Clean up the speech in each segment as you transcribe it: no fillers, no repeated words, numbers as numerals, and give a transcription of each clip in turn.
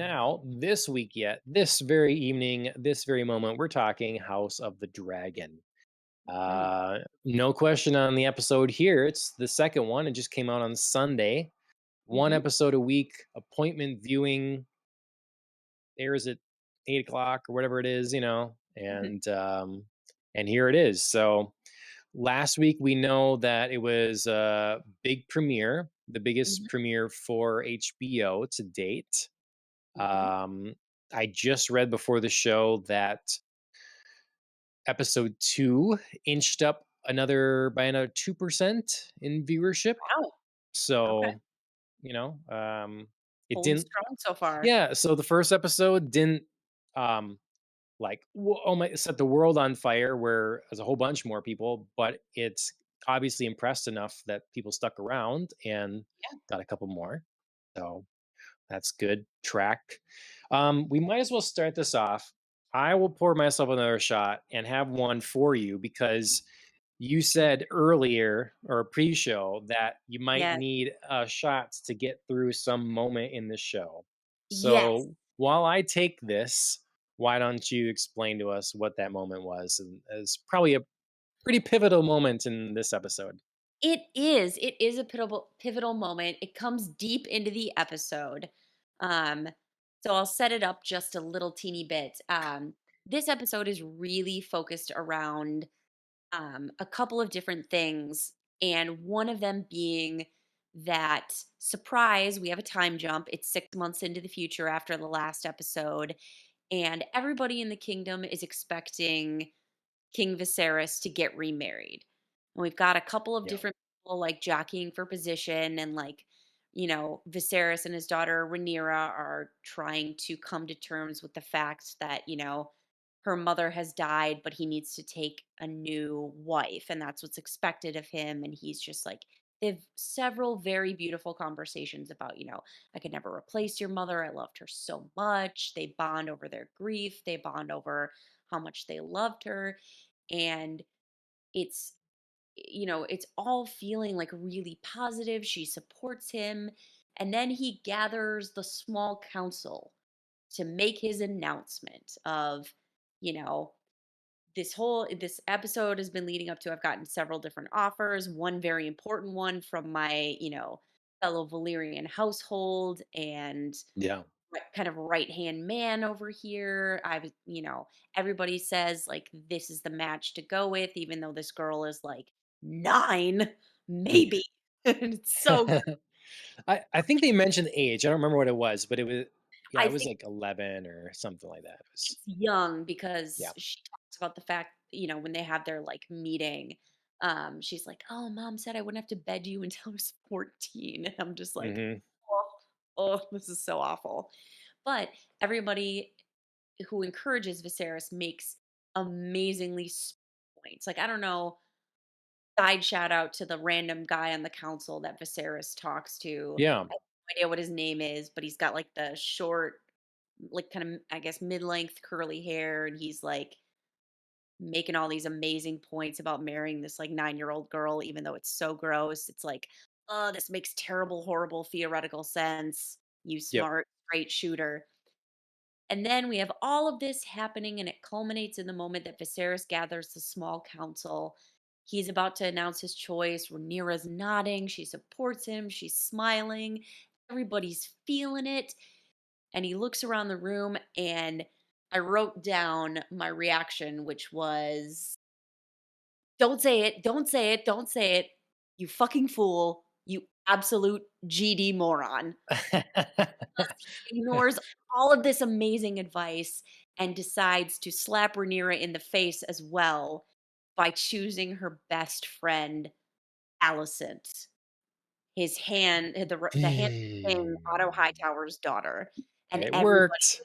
now, this week yet, this very evening, this very moment, we're talking House of the Dragon. Mm, No question on the episode here. It's the second one. It just came out on Sunday. One mhm, episode a week, appointment viewing airs at 8 o'clock or whatever it is, mhm, and here it is. So last week we know that it was a big premiere, the biggest mhm, premiere for HBO to date. mhm. Um, I just read before the show that episode 2 inched up another 2% in viewership. Wow, okay. So, it Holding didn't strong so far. yeah, so the first episode didn't, um, oh my set the world on fire where there's a whole bunch more people, but it's obviously impressed enough that people stuck around and Yeah. got a couple more. So that's good track. We might as well start this off. I will pour myself another shot and have one for you because you said earlier or pre-show that you might Yes. need shots to get through some moment in the show. Yes. So while I take this, why don't you explain to us what that moment was? And it's probably a pretty pivotal moment in this episode. It is. It is a pivotal moment. It comes deep into the episode. Um, so I'll set it up just a little teeny bit. This episode is really focused around a couple of different things, and one of them being that surprise, we have a time jump. It's 6 months into the future after the last episode, and everybody in the kingdom is expecting King Viserys to get remarried. And we've got a couple of Yeah. different people like jockeying for position, and Viserys and his daughter Rhaenyra are trying to come to terms with the fact that, her mother has died, but he needs to take a new wife, and that's what's expected of him. And he's just like, they have several very beautiful conversations about, I could never replace your mother. I loved her so much. They bond over their grief, they bond over how much they loved her. And it's it's all feeling like really positive. She supports him, and then he gathers the small council to make his announcement of, you know this episode has been leading up to, I've gotten several different offers, one very important one from my, fellow Valyrian household, and Yeah. kind of right hand man over here. Everybody says like this is the match to go with, even though this girl is like 9, maybe. And it's so good. I think they mentioned age. I don't remember what it was, but I it was think like 11 or something like that. It was it's young because yeah. she talks about the fact, when they have their like meeting, she's like, "Oh, mom said I wouldn't have to bed you until I was 14." And I'm just like, Mhm. "Oh, oh, this is so awful." But everybody who encourages Viserys makes amazingly points. Like, I don't know, side shout out to the random guy on the council that Viserys talks to. Yeah. I have no idea what his name is, but he's got like the short, like kind of, I guess, mid length curly hair. And he's like making all these amazing points about marrying this like 9-year-old girl, even though it's so gross. It's like, oh, this makes terrible, horrible theoretical sense. You Yep. smart, straight shooter. And then we have all of this happening, and it culminates in the moment that Viserys gathers the small council. He's about to announce his choice. Rhaenyra's nodding. She supports him. She's smiling. Everybody's feeling it. And he looks around the room, and I wrote down my reaction, which was, don't say it. Don't say it. Don't say it. You fucking fool. You absolute GD moron. He ignores all of this amazing advice and decides to slap Rhaenyra in the face as well by choosing her best friend, Alicent, his hand the hand of king, Otto Hmm. Hightower's daughter. And It everybody worked.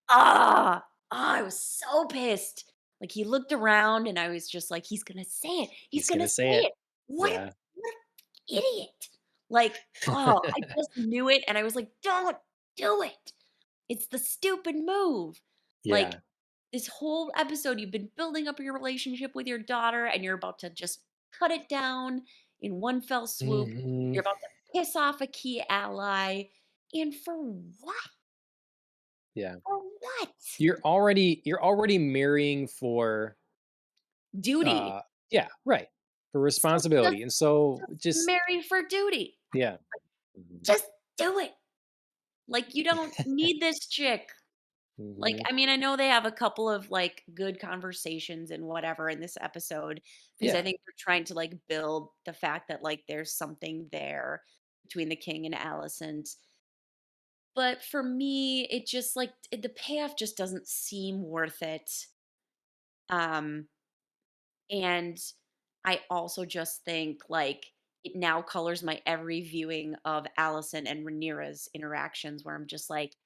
was, I was so pissed. Like, he looked around, and I was just like, "He's gonna say it. He's He's gonna gonna say say it. it. Yeah. What a idiot." Like, I just knew it, and I was like, "Don't do it. It's the stupid move." Like, Yeah. this whole episode, you've been building up your relationship with your daughter, and you're about to just cut it down in one fell swoop. Mhm. You're about to piss off a key ally, and for what? Yeah. For what? You're already marrying for, Duty. uh yeah, right, for So just responsibility, and so just just marry for duty. yeah. Mhm. Just do it. Like, you don't need this chick. Like, Mhm. I mean, I know they have a couple of, like, good conversations and whatever in this episode because I Yeah. think they're trying to, like, build the fact that, like, there's something there between the king and Alicent. But for me, it just, like, the payoff just doesn't seem worth it. Um, and I also just think, like, it now colors my every viewing of Alicent and Rhaenyra's interactions where I'm just like,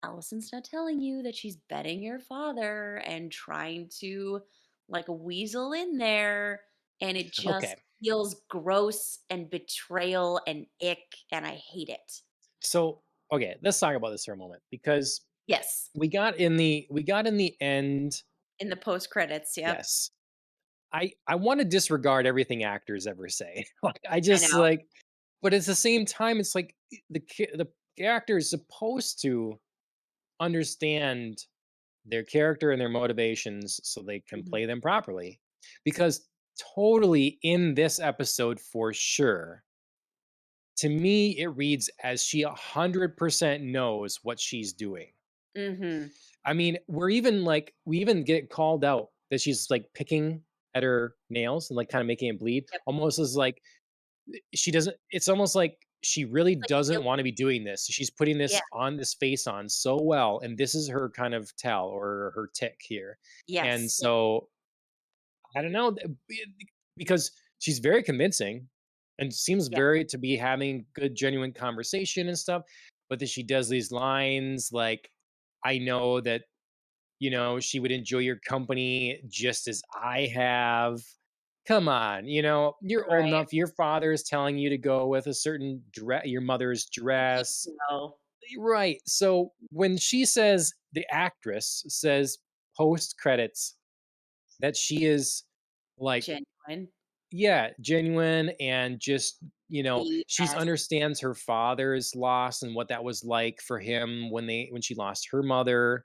Allison's not telling you that she's betting your father and trying to like weasel in there. And it Okay. just feels gross and betrayal and ick. And I hate it. So, okay, let's talk about this for a moment because Yes. we got in the end. In the post credits. Yep. Yes. I wanna disregard everything actors ever say. Like, I I just, know. like, but at the same time, it's like, the actor is supposed to understand their character and their motivations so they can Mhm. play them properly. Because totally in this episode, for sure, to me, it reads as she 100% knows what she's doing. Mhm. I mean, we even get called out that she's, like, picking at her nails and, like, kinda making it bleed, Yep. almost as, like, she doesn't it's almost like she really Like doesn't wanna guilty. be doing this. She's putting Yeah. this face on so well, and this is her kind of tell or her tick here. And Yes. Yep. so, I don't know, because she's very convincing and seems Yep. very to be having good, genuine conversation and stuff, but then she does these lines like, "I know that she would enjoy your company just as I have." Come on, you're old Right. enough. Your father is telling you to go with a certain dress, your mother's What do dress. you know? Right. So when she says, the actress says post credits that she is like, Genuine. yeah, genuine and just, she's BS. understands her father's loss and what that was like for him when she lost her mother.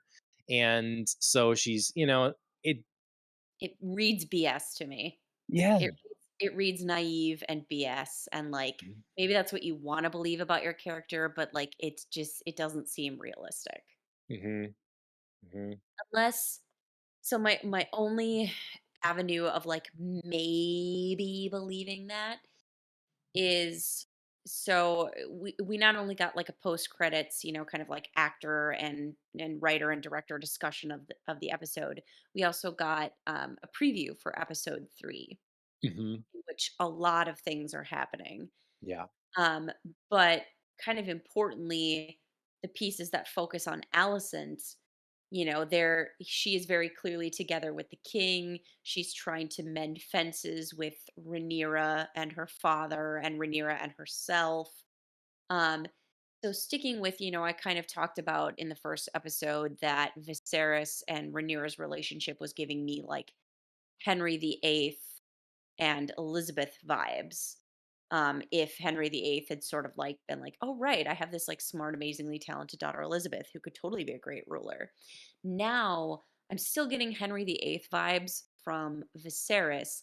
And so she's, it It reads BS to me. yeah. It reads naive and BS, and, like, maybe that's what you wanna believe about your character, but, like, it's just it doesn't seem realistic. Mhm. Mhm. Unless so my only avenue of, like, maybe believing that is we not only got, like, a post credits, kind of like actor and writer and director discussion of the episode, we also got, a preview for episode 3, Mhm. in which a lot of things are happening. Yeah. Um, but kind of importantly, the pieces that focus on Alicent, she is very clearly together with the king. She's trying to mend fences with Rhaenyra and her father, and Rhaenyra and herself. Um, so sticking with, I kind of talked about in the first episode that Viserys and Rhaenyra's relationship was giving me like Henry VIII and Elizabeth vibes. If Henry VIII had sort of like been like, oh right, I have this like smart, amazingly talented daughter Elizabeth who could totally be a great ruler. Now I'm still getting Henry VIII vibes from Viserys,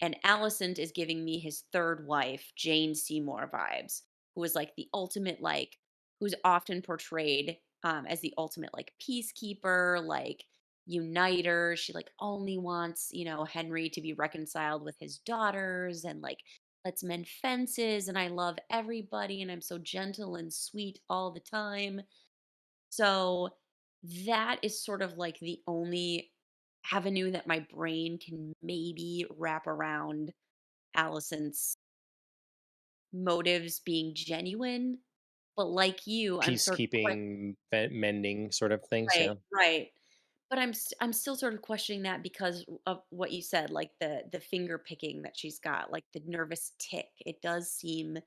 and Alicent is giving me his third wife, Jane Seymour vibes, who is like the ultimate, like, who's often portrayed as the ultimate, like, peacekeeper, like, uniter. She, like, only wants, Henry to be reconciled with his daughters and, like, let's mend fences. And I love everybody. And I'm so gentle and sweet all the time. So that is sort of like the only avenue that my brain can maybe wrap around Allison's motives being genuine. But like you, I'm sort of Peacekeeping, mending sort of things, right, yeah. right. But I'm still sort of questioning that because of what you said, like the finger picking that she's got, like the nervous tick. It does seem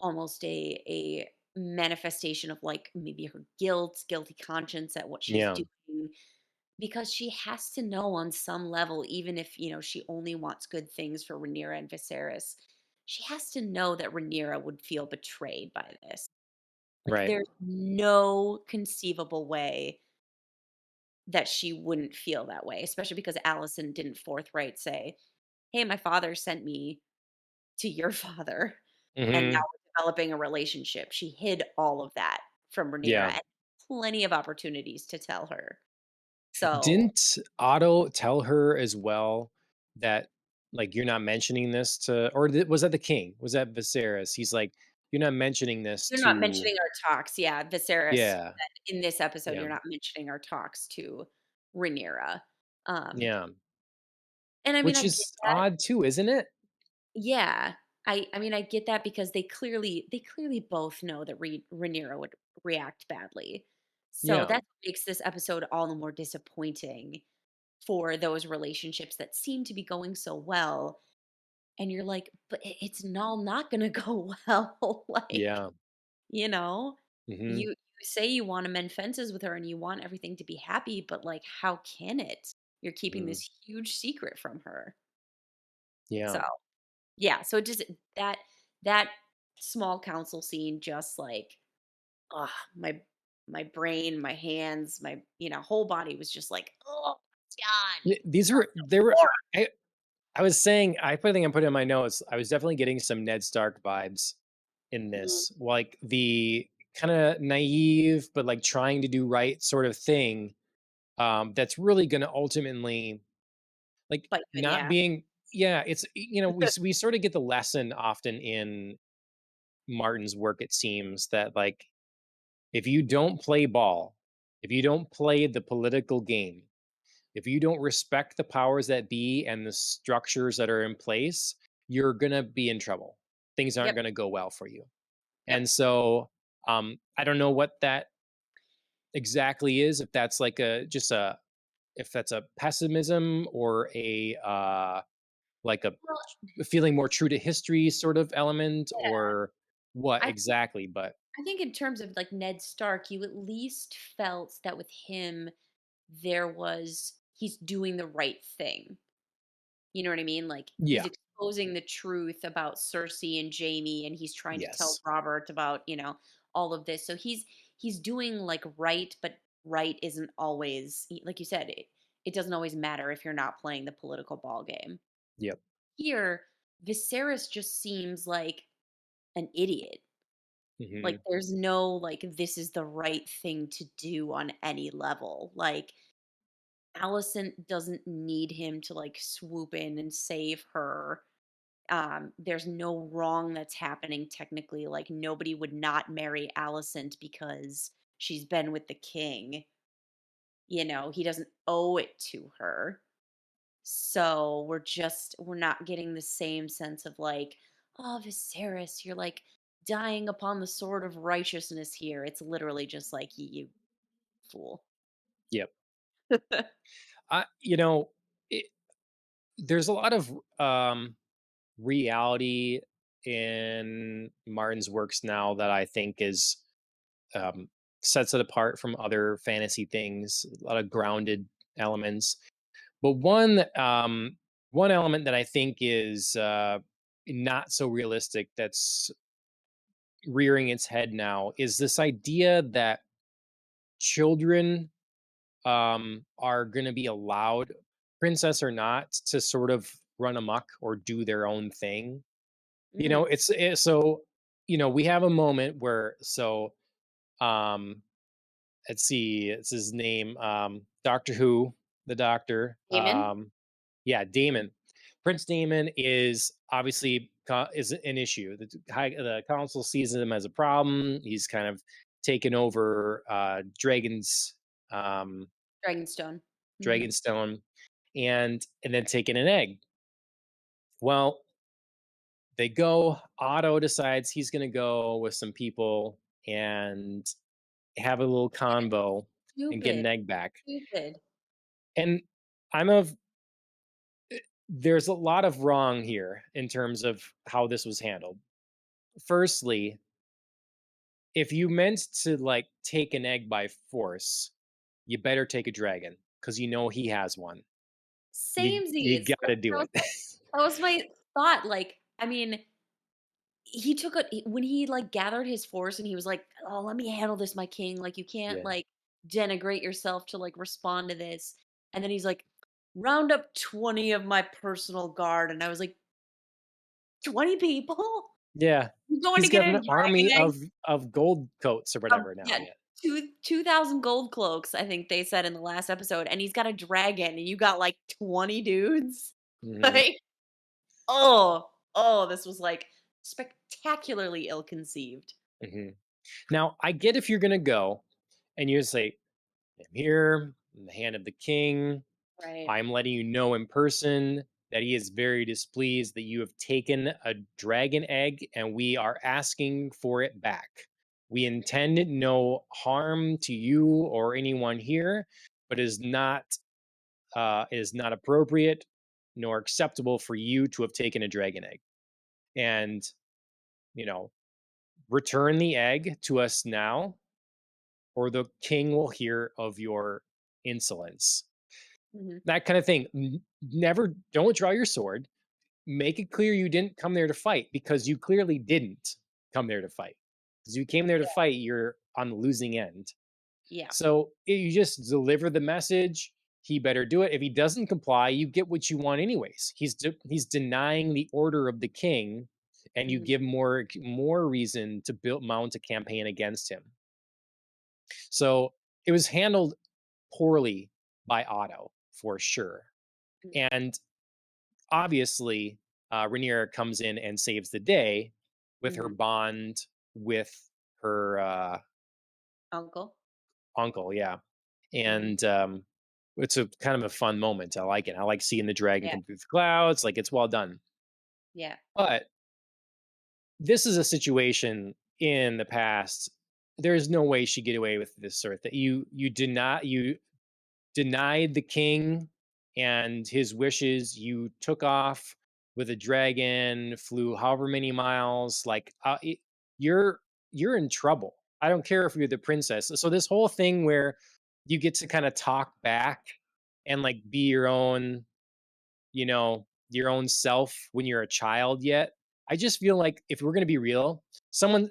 almost a manifestation of like maybe her guilty conscience at what she's Yeah. doing, because she has to know on some level, even if, she only wants good things for Rhaenyra and Viserys, she has to know that Rhaenyra would feel betrayed by this. Like, Right. there's no conceivable way that she wouldn't feel that way, especially because Allison didn't forthright say, "Hey, my father sent me to your father, and now Hmm. we're developing a relationship." She hid all of that from Rhaenyra Yeah. and plenty of opportunities to tell her. So, Didn't Otto tell her as well that, like, you're not mentioning this to, or was that the king? Was that Viserys? He's like, you're not mentioning this "You're not to, mentioning our talks." Yeah, Viserys yeah, said, "In this episode, yeah, you're not mentioning our talks to Rhaenyra." Um, yeah, and I mean, I which get is that. odd too, isn't it? Yeah. I mean, I get that because they clearly both know that Rhaenyra would react badly. So Yeah, that makes this episode all the more disappointing for those relationships that seem to be going so well. And you're like, but it's not gonna go well. Like, yeah, you know, hmm, you say you want to mend fences with her and you want everything to be happy, but like, how can it? You're keeping hmm, this huge secret from her. yeah. So yeah, so it just that small council scene just like, ugh, my brain, my hands, my, whole body was just like, "Oh, it's gone. These were they were. I, I was saying, I think I put in my notes. I was definitely getting some Ned Stark vibes in Mhm. this, like the kind of naive but like trying to do right sort of thing. That's really going to ultimately, like, But you in the not ass. being, yeah, it's, we sort of get the lesson often in Martin's work, it seems, that like, if you don't play ball, if you don't play the political game, if you don't respect the powers that be and the structures that are in place, you're going to be in trouble. Things aren't Yep, going to go well for you. yep. And so, I don't know what that exactly is, if that's like a just a, if that's a pessimism or a like a Well, feeling more true to history sort of element, yeah. or what I think exactly. But I think in terms of like Ned Stark, you at least felt that with him he's doing the right thing. You know what I mean? Like, he's yeah, exposing the truth about Cersei and Jamie, and he's trying to tell yes, Robert about, all of this. So he's doing, like, right, but right isn't always like you said, it doesn't always matter if you're not playing the political ball game. yep, Here, Viserys just seems like an idiot. Like, hmm, there's no, like, this is the right thing to do on any level. Like, Allison doesn't need him to, like, swoop in and save her. There's no wrong that's happening technically. Like, nobody would not marry Alicent because she's been with the king. He doesn't owe it to her. So we're not getting the same sense of like, oh, Viserys, you're like dying upon the sword of righteousness here. It's literally just like, you fool. yep. I, it, there's a lot of reality in Martin's works now that I think is, um, sets it apart from other fantasy things. A lot of grounded elements, but one element that I think is not so realistic, that's rearing its head now, is this idea that children are going to be allowed, princess or not, to sort of run amok or do their own thing. Hmm. So, we have a moment where, so, um let's see, it's his name, Doctor Who, the doctor, Damon, yeah, Damon. Prince Damon is obviously is an issue. The council sees him as a problem. He's kind of taken over um Dragonstone. Hmm. Dragonstone, and then taken an egg. Well, they go. Otto decides he's going to go with some people and have a little convo and get Stupid. an egg back. Stupid. And I'm of there's a lot of wrong here in terms of how this was handled. Firstly, if you meant to like take an egg by force, you better take a dragon because he has one. You Samesies. got to do That was it. that was my thought. Like, I mean, when he, like, gathered his force and he was like, "Oh, let me handle this, my king, like, you can't, Yeah. like, denigrate yourself to, like, respond to this," and then he's like, "Round up 20 of my personal guard," and I was like, "20 people? Yeah. You're going to He's get got a an army dragon egg?" of gold coats or whatever now, Yeah, yeah. 2,000 gold cloaks, I think they said in the last episode, and he's got a dragon, and you got, like, 20 dudes? Mhm, Like, oh, this was, like, spectacularly ill-conceived. mhm. Now, I get if you're gonna go and you say, "I'm here in the hand of the king. Right. I'm letting you know in person that he is very displeased that you have taken a dragon egg and we are asking for it back. We intend no harm to you or anyone here, but is not appropriate nor acceptable for you to have taken a dragon egg. And you know, return the egg to us now, or the king will hear of your insolence." Mhm. That kind of thing. Never, don't draw your sword. Make it clear you didn't come there to fight because you clearly didn't come there to fight. Because you came there to Yeah, fight, you're on the losing end. yeah, So you just deliver the message. He better do it. If he doesn't comply, you get what you want anyways. He's denying the order of the king, and you mhm, give more reason to build mount a campaign against him. So it was handled poorly by Otto for sure. mm, And obviously, Rhaenyra comes in and saves the day with her mhm. bond with her Uncle? uncle. Yeah, Mhm. and it's a kind of a fun moment. I like it. I like seeing the dragon Yeah, come through the clouds. Like it's well done. yeah. But this is a situation in the past. There's no way she get away with this sort of thing. You denied the king and his wishes. You took off with a dragon, flew however many miles. You're you're in trouble. I don't care if you're the princess. So this whole thing where you get to kind of talk back and like be your own self when you're a child yet. I just feel like if we're going to be real,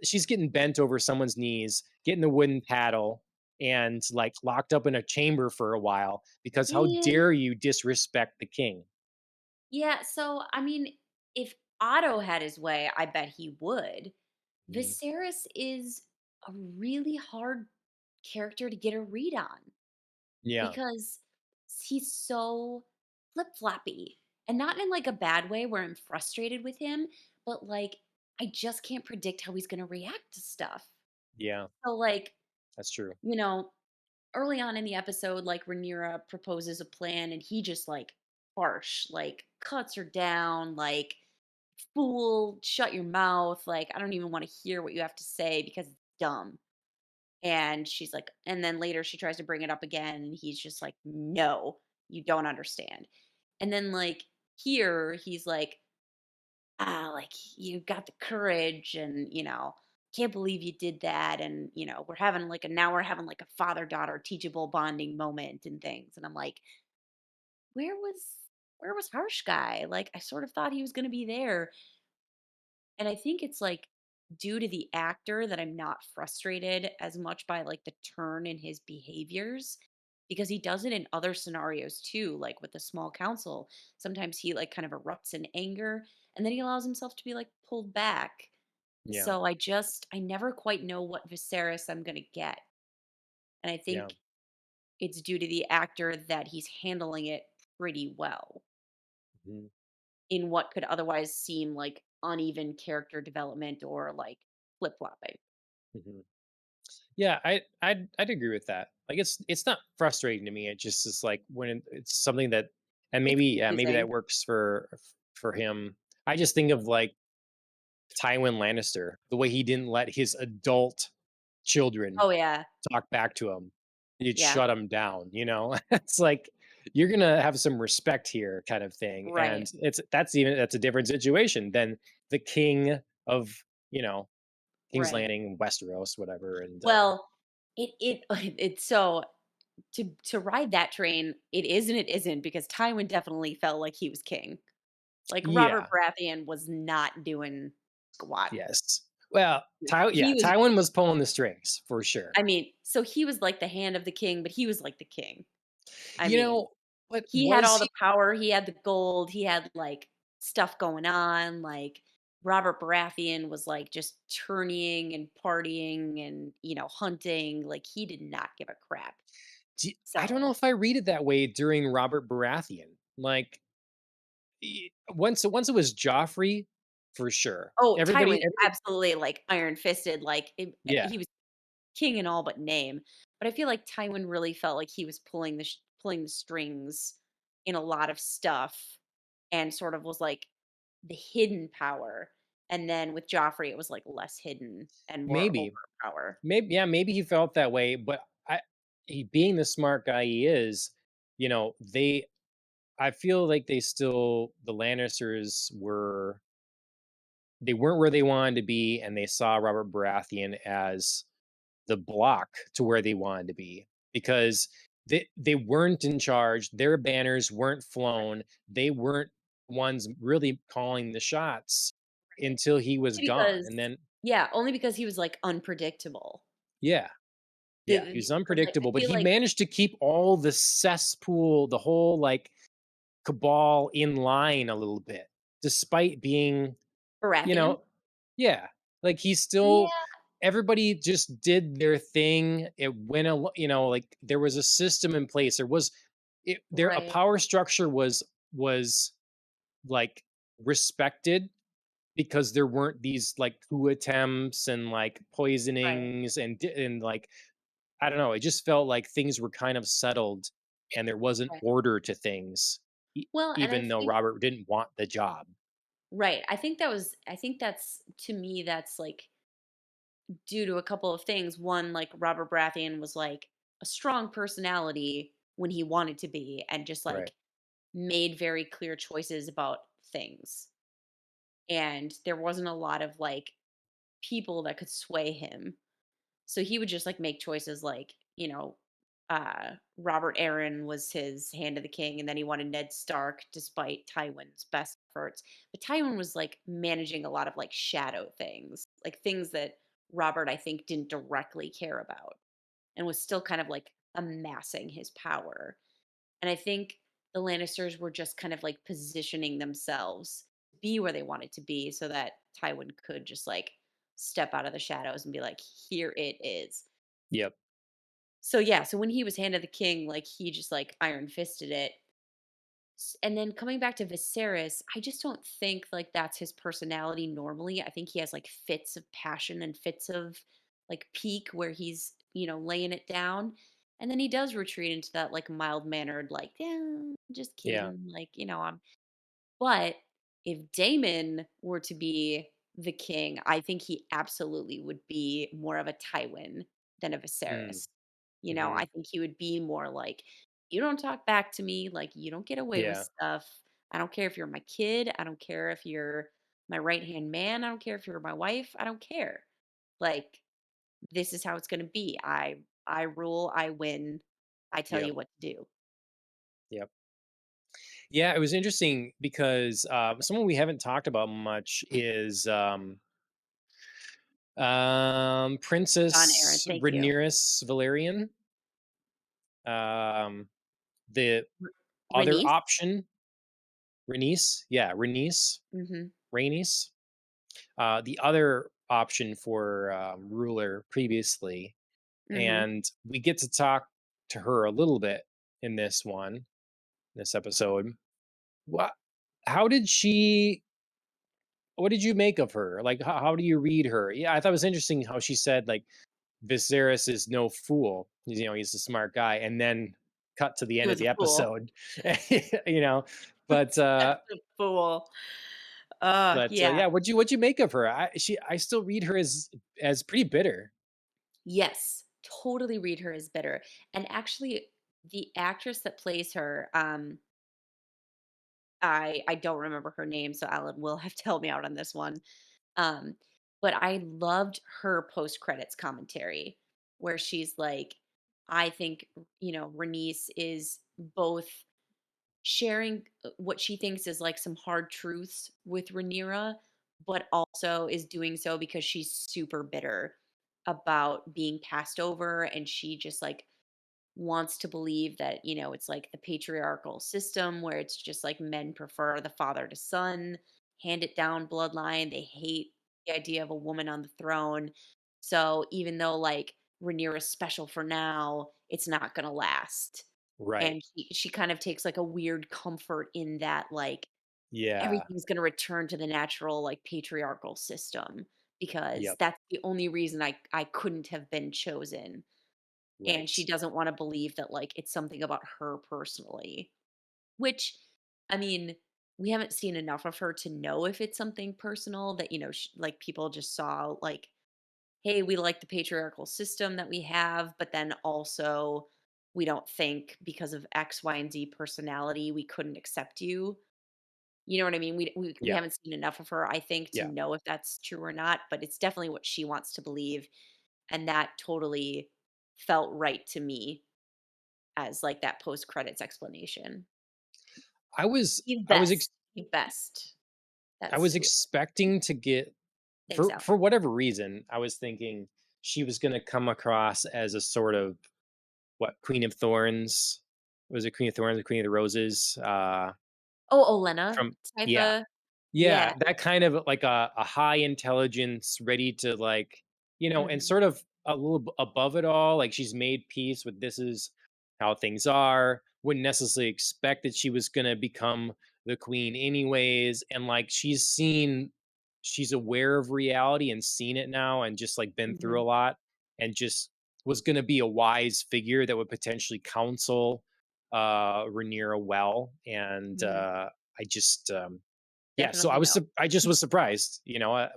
she's getting bent over someone's knees, getting the wooden paddle and like locked up in a chamber for a while because how Yeah, dare you disrespect the king? yeah, so, I mean, if Otto had his way, I bet he would. Mhm. Viserys is a really hard character to get a read on Yeah. because he's so flip-floppy, and not in, like, a bad way where I'm frustrated with him, but, like, I just can't predict how he's gonna react to stuff. Yeah, So, like, that's true. you know, early on in the episode, like Rhaenyra proposes a plan and he just like harsh, like cuts her down, like fool, shut your mouth. Like, I don't even want to hear what you have to say because it's dumb. And she's like, and then later she tries to bring it up again, and he's just like, no, you don't understand. And then, like, here, he's like, like you got the courage and can't believe you did that, and we're having like a father-daughter teachable bonding moment and things, and I'm like, where was harsh guy? Like, I sort of thought he was going to be there. And I think it's like due to the actor that I'm not frustrated as much by like the turn in his behaviors, because he does it in other scenarios too, like with the small council. Sometimes he like kind of erupts in anger, and then he allows himself to be like pulled back. Yeah. So I never quite know what Viserys I'm going to get. And I Yeah. think it's due to the actor that he's handling it pretty well Mhm. in what could otherwise seem like uneven character development or like flip-flopping. Mhm. Yeah, I'd agree with that. Like it's not frustrating to me. It just is like it's something that, and It's maybe that confusing. works for him. I just think of like Tywin Lannister, the way he didn't let his adult children Oh, yeah. talk back to him. You'd Yeah. shut him down, you know? It's like you're gonna have some respect here kind of thing. And Right. that's a different situation than the king of, you know, King's Right. Landing, Westeros, whatever. And Well, it's so to ride that train, it is and it isn't, because Tywin definitely felt like he was king. Like, Robert yeah, Baratheon was not doing squat. Yes. Well, He was Tywin was pulling the strings for sure. I mean, so he was like the hand of the king, but he was like the king. I You mean, know, but he had was all he? the power, he had the gold, he had, like, stuff going on, like, Robert Baratheon was, like, just tourneying and partying and, hunting, like, he did not give a crap. I don't know So if I read it that way during Robert Baratheon. Like, once it was Joffrey, for sure. oh, Everybody, Tywin, everybody, absolutely, like, iron fisted, like, yeah, he was king in all but name, but I feel like Tywin really felt like he was pulling the strings in a lot of stuff and sort of was, like, the hidden power, and then with Joffrey, it was, like, less hidden and more maybe, overt power. maybe he felt that way. But he being the smart guy he is, you know, they I feel like the Lannisters they weren't where they wanted to be, and they saw Robert Baratheon as the block to where they wanted to be because they weren't in charge. Their banners weren't flown. They weren't ones really calling the shots until he was Only gone. because And then yeah, only because he was, like, unpredictable. yeah, yeah, he was Because, like, I unpredictable, but feel he like managed to keep all the cesspool, the whole like cabal in line a little bit, despite being, you Baratheon? know, yeah, like he's still Yeah, everybody just did their thing. It went like there was a system in place. There a right, power structure was like respected because there weren't these like coup attempts and like right, poisonings and like I don't know. It just felt like things were kind of settled and there was an right. order to things, Well, and I even though think Robert didn't want the job. right, I think that's to me, that's, like, due to a couple of things. One, like Robert Baratheon was like a strong personality when he wanted to be and just Right. like made very clear choices about things. And there wasn't a lot of like people that could sway him. So he would just like make choices like, Robert Aaron was his hand of the king, and then he wanted Ned Stark despite Tywin's best efforts. But Tywin was like managing a lot of like shadow things, like things that Robert, I think, didn't directly care about and was still kind of like amassing his power. And I think the Lannisters were just kind of like positioning themselves to be where they wanted to be so that Tywin could just like step out of the shadows and be like, here it is. Yep. So yeah, so when he was Hand of the King, like he just like iron fisted it. And then coming back to Viserys, I just don't think like that's his personality normally. I think he has like fits of passion and fits of like peak where he's, laying it down. And then he does retreat into that like mild mannered, like, yeah, just Yeah. kidding. Like, but if Damon were to be the king, I think he absolutely would be more of a Tywin than a Mm. Viserys. Hmm. I think he would be more like, you don't talk back to me, like you don't get away with Yeah. stuff. I don't care if you're my kid. I don't care if you're my right hand man. I don't care if you're my wife. I don't care. Like this is how it's going to be. I rule. I win. I tell Yep. you what to do. Yep. Yeah, it was interesting because someone we haven't talked about much is John Aaron, Princess thank you. Rhaenyra Valerian. The other Renice. option, Rhaenys, yeah, Hmm. Rhaenys. The other option for ruler previously, Hmm. and we get to talk to her a little bit in this episode. What? How did she? What did you make of her? Like, how do you read her? Yeah, I thought it was interesting how she said like Viserys is no fool. He's a smart guy, and then cut to the He end of was a the fool. episode. you know, but Such a fool. Yeah. yeah, what'd you make of her? I still read her as pretty bitter. Yes, totally read her as bitter. And actually, the actress that plays her, I don't remember her name, so Alan will have to help me out on this one. Um, but I loved her post credits commentary where she's like, I think, Renice is both sharing what she thinks is like some hard truths with Rhaenyra, but also is doing so because she's super bitter about being passed over, and she just like wants to believe that, it's like the patriarchal system where it's just like men prefer the father to son, hand it down bloodline. They hate the idea of a woman on the throne. So even though like Rhaenyra's special for now, it's not going to last. Right. And she kind of takes like a weird comfort in that, like Yeah. everything's going to return to the natural like patriarchal system because Yep. that's the only reason I couldn't have been chosen, and she Right. doesn't wanna believe that, like, it's something about her personally, which, I mean, we haven't seen enough of her to know if it's something personal that, like, people just saw, like, "Hey, we like the patriarchal system that we have, but then also we don't think because of X, Y, and Z personality, we couldn't accept you." You know what I mean? We Yeah. haven't seen enough of her, I think, to Yeah. know if that's true or not, but it's definitely what she wants to believe, and that totally felt right to me as, like, that post-credits explanation. I was Steve I was Best. ex Steve Best. I That's was who. expecting to get Thanks, for Alex. whatever reason, I was thinking she was gonna come across as a sort of what, Queen of Thorns? Was it Queen of Thorns or Queen of the Roses? Oh, Olenna From type yeah. of. Yeah, Yeah. that kind of like a high intelligence, ready to like, and Mhm, sort of a little above it all. Like she's made peace with this is how things are. Wouldn't necessarily expect that she was gonna become the queen anyways. And like she's aware of reality and seen it now and just like been through mhm, a lot and just was gonna be a wise figure that would potentially counsel Rhaenyra well. And mhm. I just yeah, so Definitely no. I just was surprised,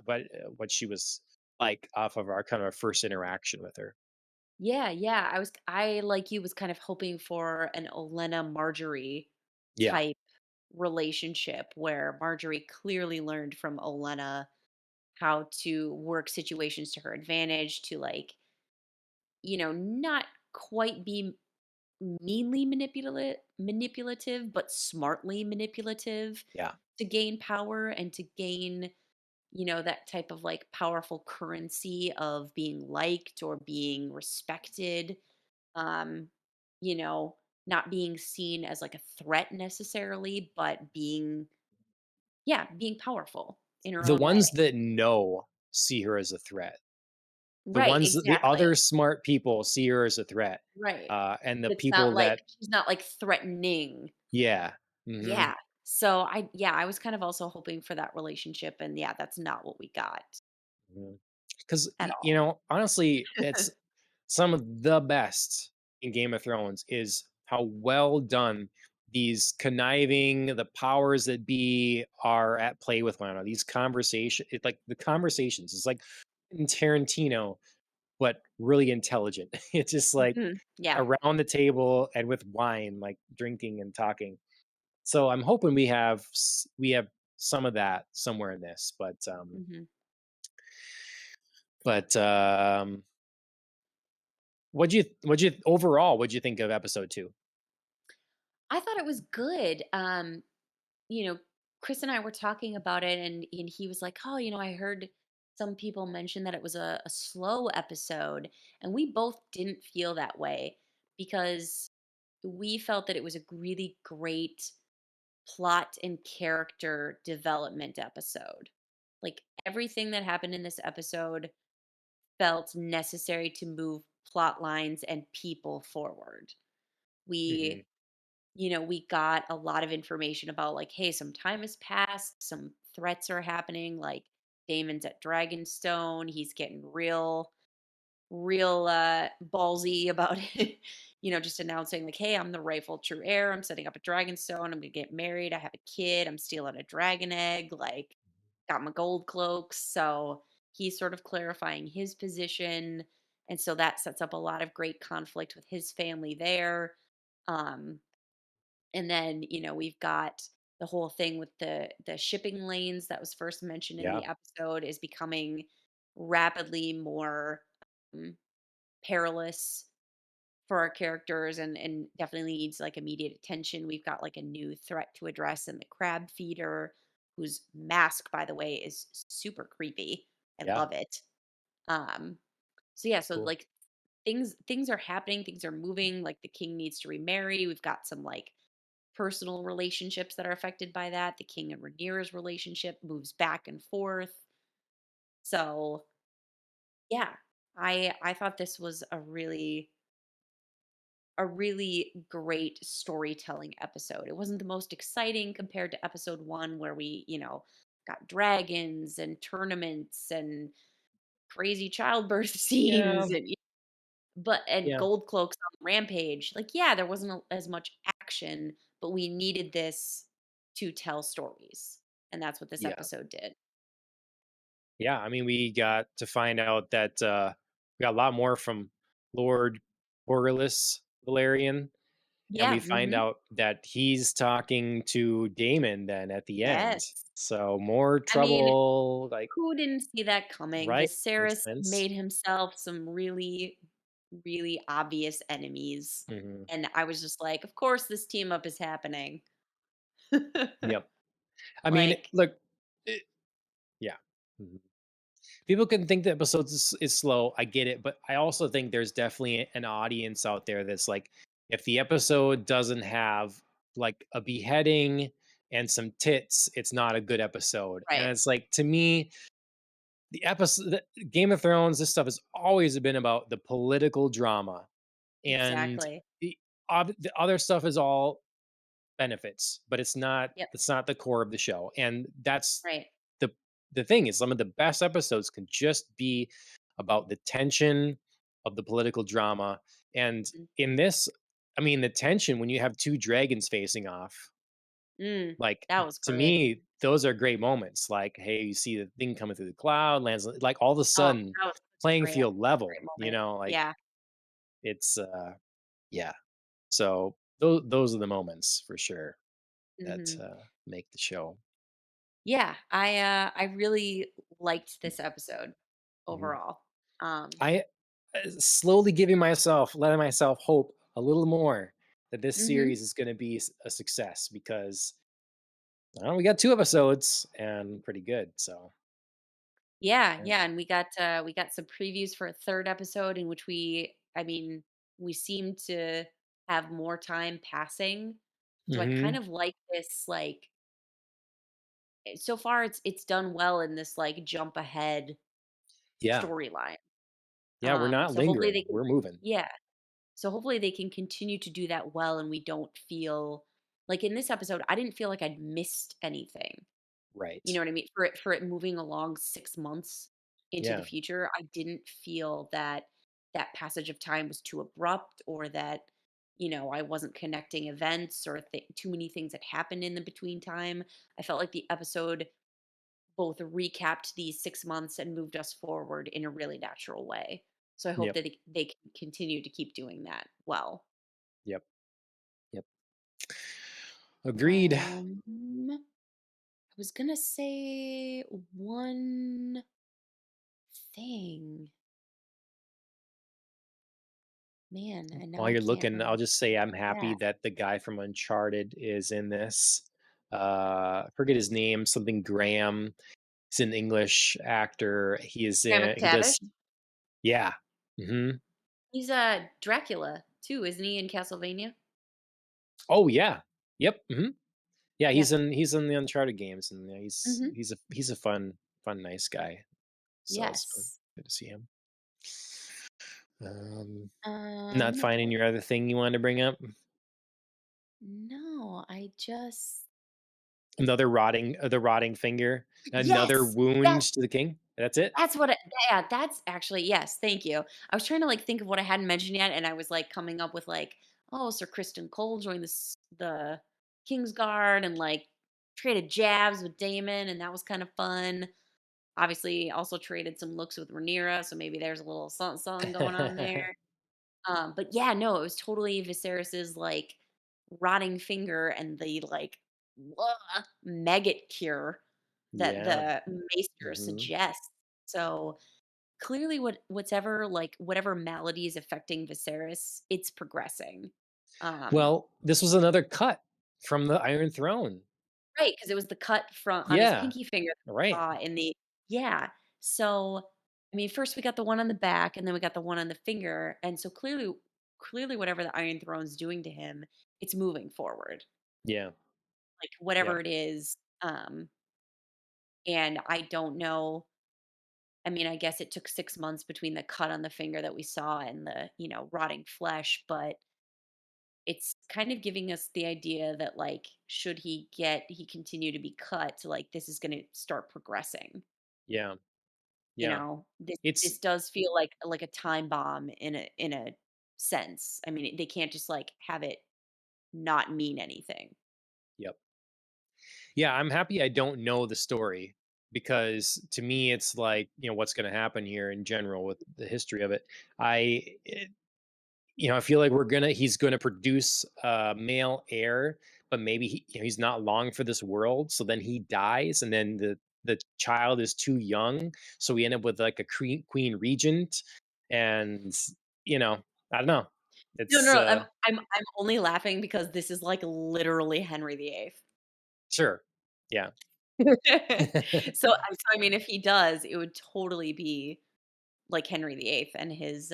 but what she was like off of our kind of our first interaction with her. Yeah, yeah, I, like you, was kind of hoping for an Olenna Marjorie Yeah, type relationship where Marjorie clearly learned from Olenna how to work situations to her advantage, to, like, not quite be meanly manipulative, but smartly manipulative yeah, to gain power and to gain, that type of like powerful currency of being liked or being respected. Um, you know, not being seen as like a threat necessarily, but being powerful in her the own way. ones that know see her as a threat. Right, The other exactly. smart people see her as a threat, Right. and the It's not people like that she's not like threatening. yeah, hmm Yeah. So I was kind of also hoping for that relationship, and yeah, that's not what we got because at all. honestly, it's some of the best in Game of Thrones is how well done these conniving, the powers that be are at play with one another. These conversation, it like the conversations. It's like in Tarantino, but really intelligent. It's just like Mhm. Yeah. around the table and with wine, like drinking and talking. So I'm hoping we have some of that somewhere in this, Mhm. but what'd you overall? What'd you think of episode 2? I thought it was good. You know, Chris and I were talking about it, and he was like, "Oh, I heard some people mention that it was a slow episode," and we both didn't feel that way because we felt that it was a really great plot and character development episode. Like everything that happened in this episode felt necessary to move plot lines and people forward. Mhm. We we got a lot of information about, like, hey, some time has passed, some threats are happening, like Damon's at Dragonstone, he's getting real ballsy about it. Just announcing like, hey, I'm the rightful true heir, I'm setting up a Dragonstone, I'm gonna get married, I have a kid, I'm stealing a dragon egg, like, got my gold cloaks. So he's sort of clarifying his position, and so that sets up a lot of great conflict with his family there. um and then, we've got the whole thing with the shipping lanes that was first mentioned in Yeah. the episode is becoming rapidly more um, perilous for our characters, and definitely needs like immediate attention. We've got like a new threat to address in the crab feeder. whose mask, by the way, is super creepy. I Yeah. love it. Um, so yeah, so Cool. like things are happening, things are moving. Like the king needs to remarry. We've got some like personal relationships that are affected by that. The king and Rhaenyra's relationship moves back and forth. So yeah, I thought this was a really great storytelling episode. It wasn't the most exciting compared to episode 1 where we, got dragons and tournaments and crazy childbirth Yeah. scenes and Yeah. gold cloaks on rampage. Like yeah, there wasn't as much action, but we needed this to tell stories. And that's what this Yeah. episode did. Yeah. I mean, we got to find out that we got a lot more from Lord Borgelus Valerian, and we Yeah, find out that he's talking to Damon then at the end. yes. So more I mean, trouble, like, who didn't see that coming? right? Makes Viserys sense. made himself some really, really obvious enemies. Hmm. And I was just like, of course this team up is happening. Yep. I mean, Like, look, yeah. Mhm. People can think the episodes is slow. I get it, but I also think there's definitely an audience out there that's like, if the episode doesn't have like a beheading and some tits, it's not a good episode. And right. it's like, to me, Game of Thrones, this stuff has always been about the political drama, and Exactly. the, the other stuff is all benefits, but Yep. it's not the core of the show. And that's Right. the the thing is, some of the best episodes can just be about the tension of the political drama. And Mm. in this, I mean, the tension when you have two dragons facing off, Mm, like, that was to great. me, those are great moments. Like, hey, you see the thing coming through the cloud, lands like all of a Oh, sudden, that was playing great. field level, Great moment. like, Yeah. it's yeah. So those are the moments for sure that Hmm. make the show. Yeah. I really liked this episode Mhm. overall. Um, I slowly letting myself hope a little more that this mhm. series is going to be a success, because we got 2 episodes and pretty good. So Yeah, yeah. yeah, and we got some previews for a third episode in which I mean, we seem to have more time passing. So I kind Hmm. of like this so far it's done well in this like jump ahead Yeah, storyline. yeah, we're not So hopefully lingering, they can we're moving. yeah. So hopefully they can continue to do that well and we don't feel like in this episode I didn't feel like I'd missed anything. You Right. know what I mean? For it moving along 6 months into the Yeah. future, I didn't feel that that passage of time was too abrupt or that, I wasn't connecting events or too many things that happened in the between time. I felt like the episode both recapped these 6 months and moved us forward in a really natural way. So I hope Yep. that they can continue to keep doing that well. Yep. Yep. Agreed. I was gonna say one thing. Man, and now While I you're can't looking, I'll remember just say I'm that. happy that the guy from Uncharted is in this. I forget his name, something Graham. He's an English actor. Graham He McTavish, does, yeah. Hmm. he's, Dracula too, isn't he, in Castlevania? Oh yeah. Yep. Hmm. Yeah, Yeah. he's in the Uncharted games, and yeah, Mhm. he's a fun nice guy. So it's fun. Yes. Good to see him. Um, not Um, finding your other thing you wanted to bring up. no, I just Another the rotting finger, another yes! wound Yes! to the king. That's it. That's what yeah, that's actually yes, thank you. I was trying to, like, think of what I hadn't mentioned yet, and I was, like, coming up with, like, oh, Sir Kristen Cole joined the Kingsguard and, like, traded jabs with Damon, and that was kind of fun. Obviously, also traded some looks with Rhaenyra, so maybe there's a little something something going on there. But yeah, no, it was totally Viserys's, like, rotting finger and the, like, maggot cure that Yeah. the maester Hmm. suggests. So, clearly whatever malady is affecting Viserys, it's progressing. Um, Well, this was another cut from the Iron Throne. Right, because it was the cut from on his Yeah, pinky finger that we right. saw in the yeah. So, I mean, first we got the one on the back, and then we got the one on the finger, and so clearly whatever the Iron Throne's doing to him, it's moving forward, Yeah, like, yeah, whatever it is, and I don't know. I mean, I guess it took 6 months between the cut on the finger that we saw and the, rotting flesh, but it's kind of giving us the idea that, like, should he continue to be cut, like, this is gonna start progressing. yeah, You yeah. know, this It's does feel like a time bomb in a sense. I mean, they can't just, like, have it not mean anything. Yep. Yeah, I'm happy I don't know the story because to me it's like, what's going to happen here in general with the history of it. I feel like he's gonna produce a male heir, but maybe he's not long for this world. So then he dies, and then the child is too young, so we end up with like a queen regent, and you know, I don't know. No, It's no, no, I'm only laughing because this is, like, literally Henry VIII. sure, yeah, So, I mean, if he does, it would totally be like Henry VIII, and his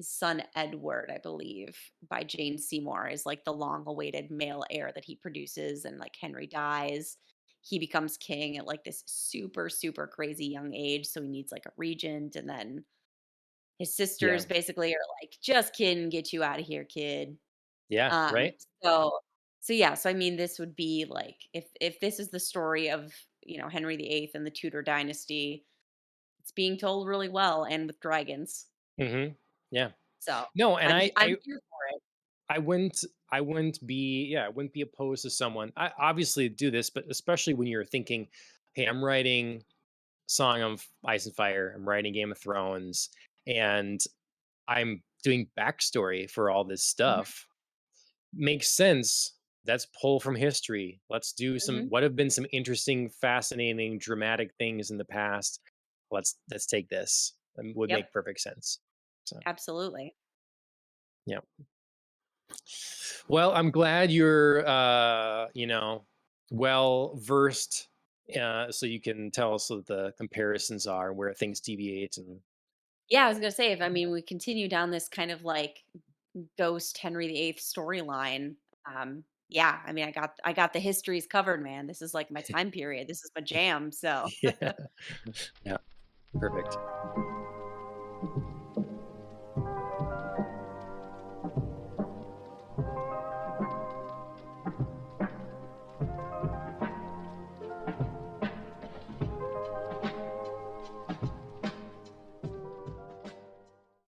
son Edward, I believe, by Jane Seymour is like the long-awaited male heir that he produces, and like Henry dies. He becomes king at like this super, super crazy young age. So he needs like a regent, and then his sisters yeah, basically are like, just kidding, get you out of here, kid. yeah, Um, right, so so yeah, so I mean this would be like if this is the story of Henry VIII and the Tudor dynasty, it's being told really well and with dragons. hmm yeah. So, No, and I'm here for it. I wouldn't be opposed to someone. I obviously do this, but especially when you're thinking, hey, I'm writing Song of Ice and Fire, I'm writing Game of Thrones, and I'm doing backstory for all this Mhm, stuff. Makes sense. Let's pull from history. Let's do some mhm. what have been some interesting, fascinating, dramatic things in the past. Let's take this. And would Yep, make perfect sense. So absolutely. yeah. Well, I'm glad you're well versed so you can tell us what the comparisons are, where things deviate and Yeah, I was gonna say, if I mean, we continue down this kind of, like, ghost Henry VIII storyline, yeah, I mean, I got the histories covered, man. This is, like, my time period. This is my jam, so yeah. Yeah, perfect.